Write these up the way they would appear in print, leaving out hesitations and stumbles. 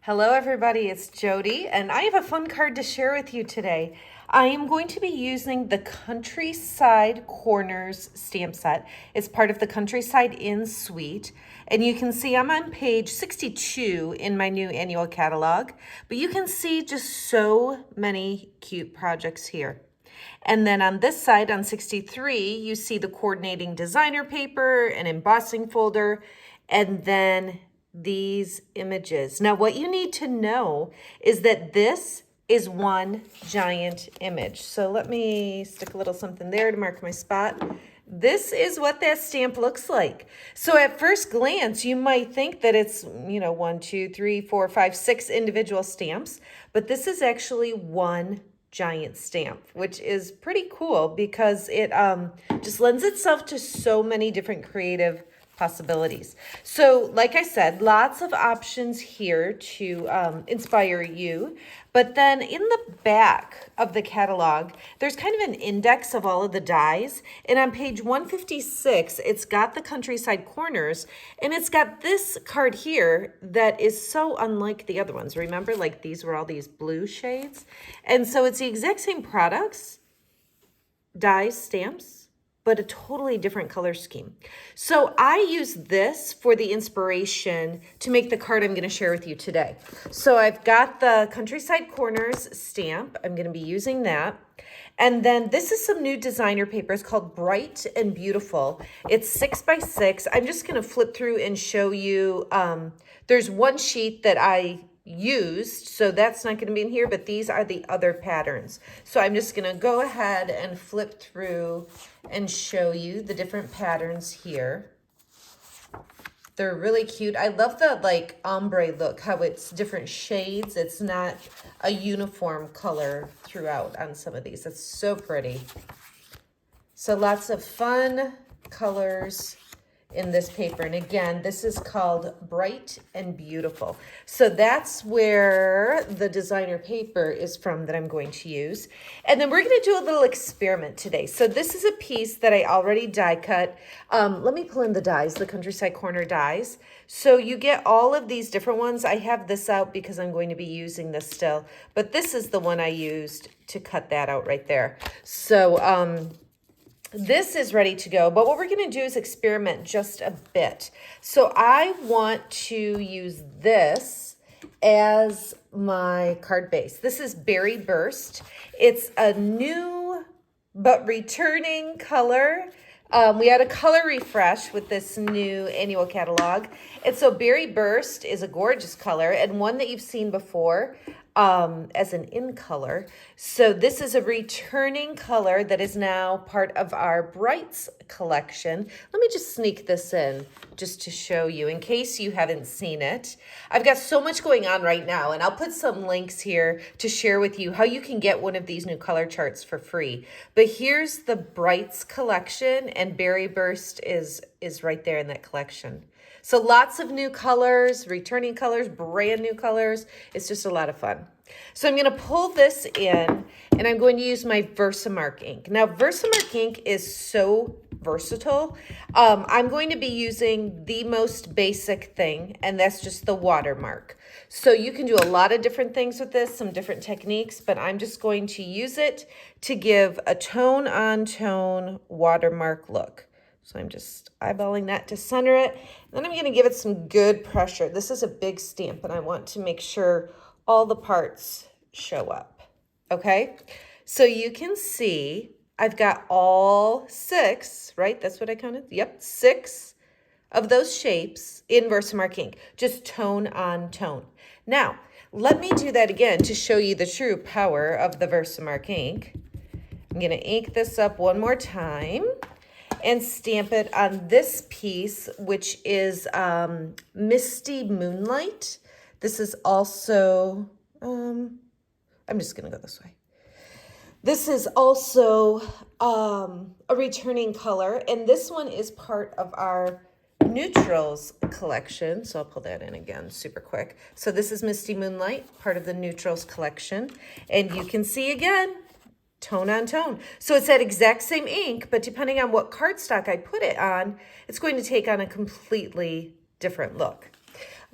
Hello everybody, it's Jodi, and I have a fun card to share with you today. I am going to be using the Countryside Corners stamp set. It's part of the Countryside Inn suite, and you can see I'm on page 62 in my new annual catalog, but you can see just so many cute projects here. And then on this side, on 63, you see the coordinating designer paper, an embossing folder, and then these images. Now, what you need to know is that this is one giant image. So let me stick a little something there to mark my spot. This is what that stamp looks like. So at first glance, you might think that it's, 1, 2, 3, 4, 5, 6 individual stamps, but this is actually one giant stamp, which is pretty cool because it just lends itself to so many different creative possibilities. So like I said, lots of options here to inspire you. But then in the back of the catalog, there's kind of an index of all of the dies. And on page 156, it's got the Countryside Corners, and it's got this card here that is so unlike the other ones. Remember, like these were all these blue shades? And so it's the exact same products, dies, stamps, but a totally different color scheme. So I use this for the inspiration to make the card I'm going to share with you today. So I've got the Countryside Corners stamp. I'm going to be using that. And then this is some new designer paper. It's called Bright and Beautiful. It's 6 by 6. I'm just going to flip through and show you. There's one sheet that I used, so that's not going to be in here, but these are the other patterns. So I'm just going to go ahead and flip through and show you the different patterns here. They're really cute. I love the like ombre look, how it's different shades. It's not a uniform color throughout on some of these. It's so pretty. So lots of fun colors in this paper. And again, this is called Bright and Beautiful. So that's where the designer paper is from that I'm going to use. And then we're going to do a little experiment today. So this is a piece that I already die cut. Let me pull in the dies, the Countryside Corner dies. So you get all of these different ones. I have this out because I'm going to be using this still, but this is the one I used to cut that out right there. So, this is ready to go, but what we're going to do is experiment just a bit. So I want to use this as my card base. This is Berry Burst. It's a new but returning color. We had a color refresh with this new annual catalog. And so Berry Burst is a gorgeous color and one that you've seen before as an in color. So this is a returning color that is now part of our Brights collection. Let me just sneak this in just to show you in case you haven't seen it. I've got so much going on right now, and I'll put some links here to share with you how you can get one of these new color charts for free. But here's the Brights collection, and Berry Burst is right there in that collection. So lots of new colors, returning colors, brand new colors. It's just a lot of fun. So I'm going to pull this in, and I'm going to use my Versamark ink. Now, Versamark ink is so versatile. I'm going to be using the most basic thing, and that's just the watermark. So you can do a lot of different things with this, some different techniques, but I'm just going to use it to give a tone-on-tone watermark look. So I'm just eyeballing that to center it. Then I'm going to give it some good pressure. This is a big stamp, and I want to make sure all the parts show up. Okay? So you can see I've got all 6, right? That's what I counted? Yep, 6 of those shapes in Versamark ink, just tone on tone. Now, let me do that again to show you the true power of the Versamark ink. I'm going to ink this up one more time and stamp it on this piece, which is Misty Moonlight. This is also, I'm just going to go this way. This is also a returning color, and this one is part of our Neutrals collection. So I'll pull that in again super quick. So this is Misty Moonlight, part of the Neutrals collection. And you can see again, tone on tone. So it's that exact same ink, but depending on what cardstock I put it on, it's going to take on a completely different look.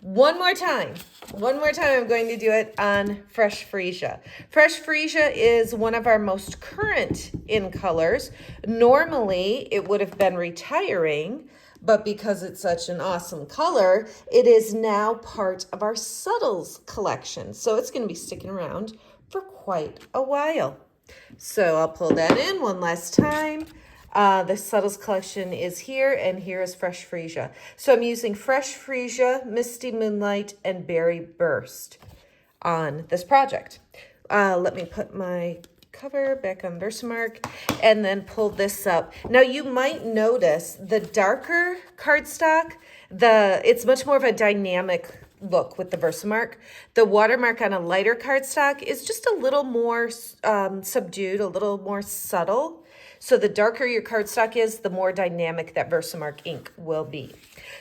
One more time. One more time, I'm going to do it on Fresh Freesia. Fresh Freesia is one of our most current in colors. Normally, it would have been retiring, but because it's such an awesome color, it is now part of our Subtles collection. So it's going to be sticking around for quite a while. So I'll pull that in one last time. The Subtles collection is here, and here is Fresh Freesia. So I'm using Fresh Freesia, Misty Moonlight, and Berry Burst on this project. Let me put my cover back on Versamark and then pull this up. Now you might notice the darker cardstock, it's much more of a dynamic look with the Versamark. The watermark on a lighter cardstock is just a little more subdued, a little more subtle. So the darker your cardstock is, the more dynamic that Versamark ink will be.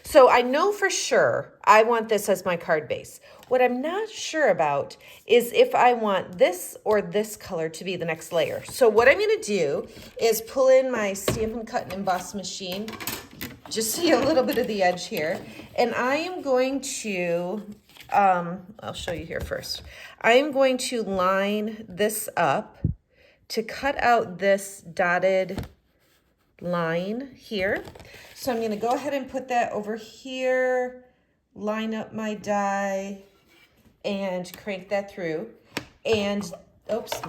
So I know for sure I want this as my card base. What I'm not sure about is if I want this or this color to be the next layer. So what I'm going to do is pull in my Stampin' Cut and Emboss machine. Just see a little bit of the edge here. And I am going to, I'll show you here first. I am going to line this up to cut out this dotted line here. So I'm going to go ahead and put that over here, line up my die, and crank that through. And, oops,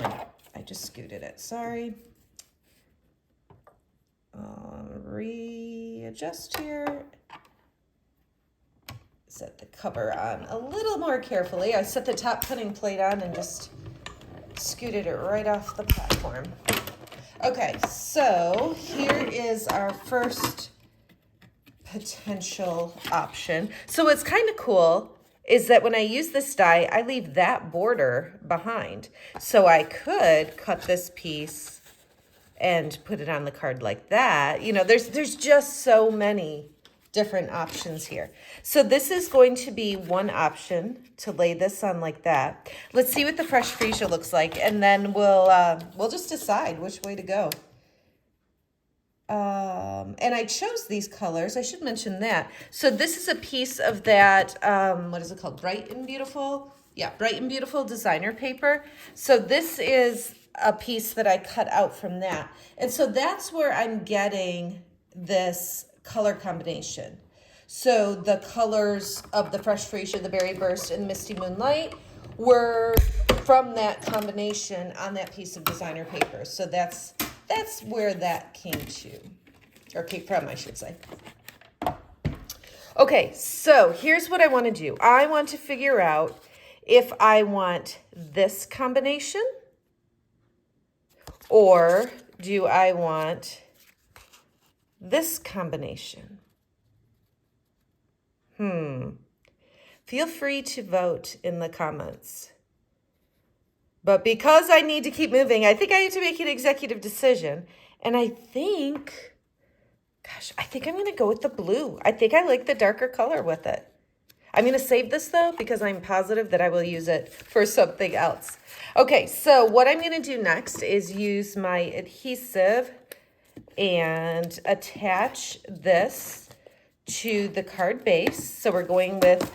I just scooted it, sorry. Readjust here. Set the cover on a little more carefully. I set the top cutting plate on and just scooted it right off the platform. Okay, so here is our first potential option. So what's kind of cool is that when I use this die, I leave that border behind. So I could cut this piece and put it on the card like that. You know, there's just so many different options here. So this is going to be one option to lay this on like that. Let's see what the Fresh Freesia looks like, and then we'll just decide which way to go. And I chose these colors. I should mention that. So this is a piece of that, what is it called? Bright and Beautiful? Yeah, Bright and Beautiful designer paper. So this is a piece that I cut out from that. And so that's where I'm getting this color combination. So the colors of the Fresh Freesia, the Berry Burst, and Misty Moonlight were from that combination on that piece of designer paper. So that's where that came to, or came from, I should say. Okay, so here's what I want to do. I want to figure out if I want this combination or do I want this combination. Feel free to vote in the comments. But because I need to keep moving, I think I need to make an executive decision. And I think, gosh, I think I'm going to go with the blue. I think I like the darker color with it. I'm going to save this, though, because I'm positive that I will use it for something else. Okay, so what I'm going to do next is use my adhesive and attach this to the card base. So we're going with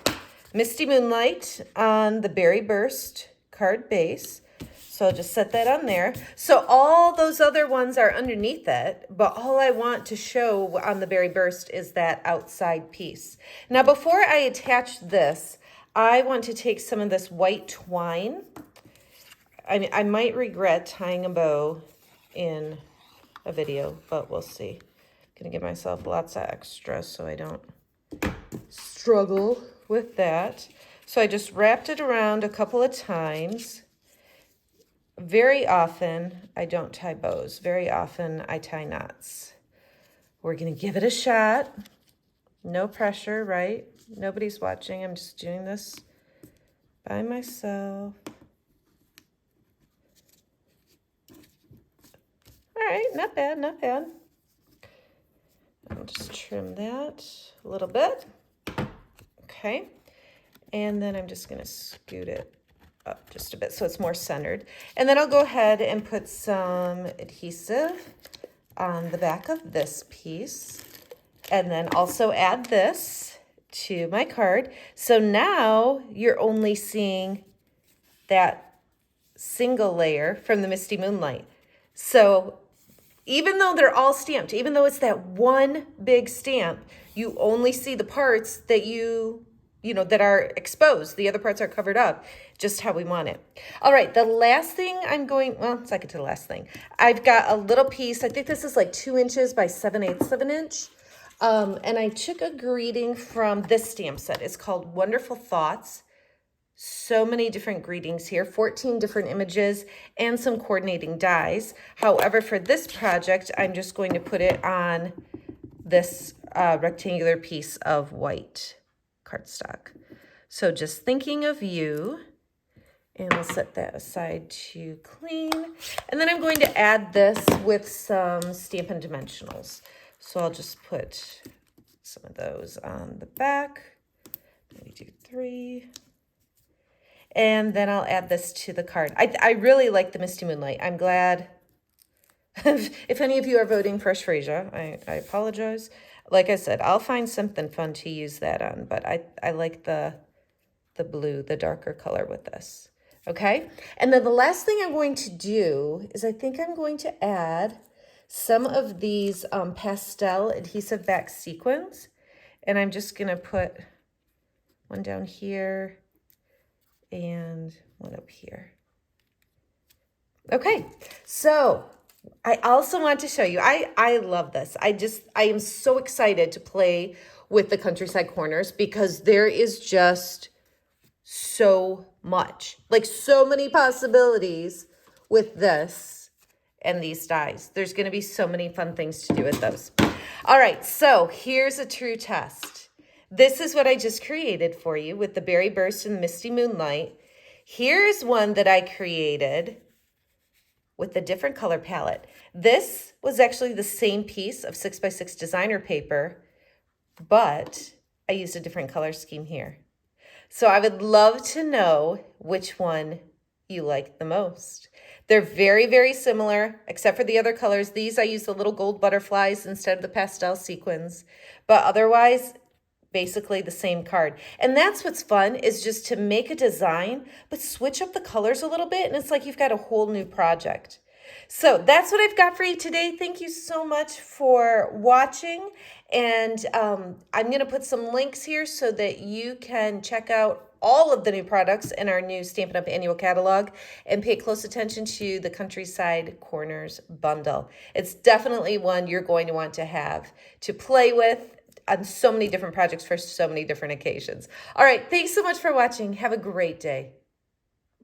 Misty Moonlight on the Berry Burst card base. So I'll just set that on there. So all those other ones are underneath it, but all I want to show on the Berry Burst is that outside piece. Now before I attach this, I want to take some of this white twine. I might regret tying a bow in a video, but we'll see. I'm gonna give myself lots of extra so I don't struggle with that. So I just wrapped it around a couple of times. Very often I don't tie bows. Very often I tie knots. We're gonna give it a shot. No pressure, right? Nobody's watching. I'm just doing this by myself. All right, not bad, not bad. I'll just trim that a little bit. Okay. And then I'm just going to scoot it up just a bit so it's more centered. And then I'll go ahead and put some adhesive on the back of this piece. And then also add this to my card. So now you're only seeing that single layer from the Misty Moonlight. So even though they're all stamped, even though it's that one big stamp, you only see the parts that that are exposed. The other parts are covered up, just how we want it. All right, the last thing second to the last thing. I've got a little piece, I think this is like 2 inches by 7/8 of an inch. And I took a greeting from this stamp set. It's called Wonderful Thoughts. So many different greetings here, 14 different images and some coordinating dies. However, for this project, I'm just going to put it on this rectangular piece of white cardstock. So just thinking of you, and we'll set that aside to clean. And then I'm going to add this with some Stampin' Dimensionals. So I'll just put some of those on the back. Maybe do 3. And then I'll add this to the card. I really like the Misty Moonlight. I'm glad. If any of you are voting for Freesia, I apologize. Like I said, I'll find something fun to use that on, but I like the blue, the darker color with this. Okay? And then the last thing I'm going to do is I think I'm going to add some of these pastel adhesive back sequins. And I'm just going to put one down here and one up here. Okay, so I also want to show you, I love this. I am so excited to play with the Countryside Corners because there is just so much, like so many possibilities with this and these dies. There's going to be so many fun things to do with those. All right, so here's a true test. This is what I just created for you with the Berry Burst and the Misty Moonlight. Here's one that I created with a different color palette. This was actually the same piece of 6x6 designer paper, but I used a different color scheme here. So I would love to know which one you like the most. They're very, very similar, except for the other colors. These I used the little gold butterflies instead of the pastel sequins, but otherwise, basically the same card. And that's what's fun, is just to make a design, but switch up the colors a little bit, and it's like you've got a whole new project. So that's what I've got for you today. Thank you so much for watching. And I'm going to put some links here so that you can check out all of the new products in our new Stampin' Up! Annual catalog and pay close attention to the Countryside Corners bundle. It's definitely one you're going to want to have to play with on so many different projects for so many different occasions. All right, thanks so much for watching. Have a great day.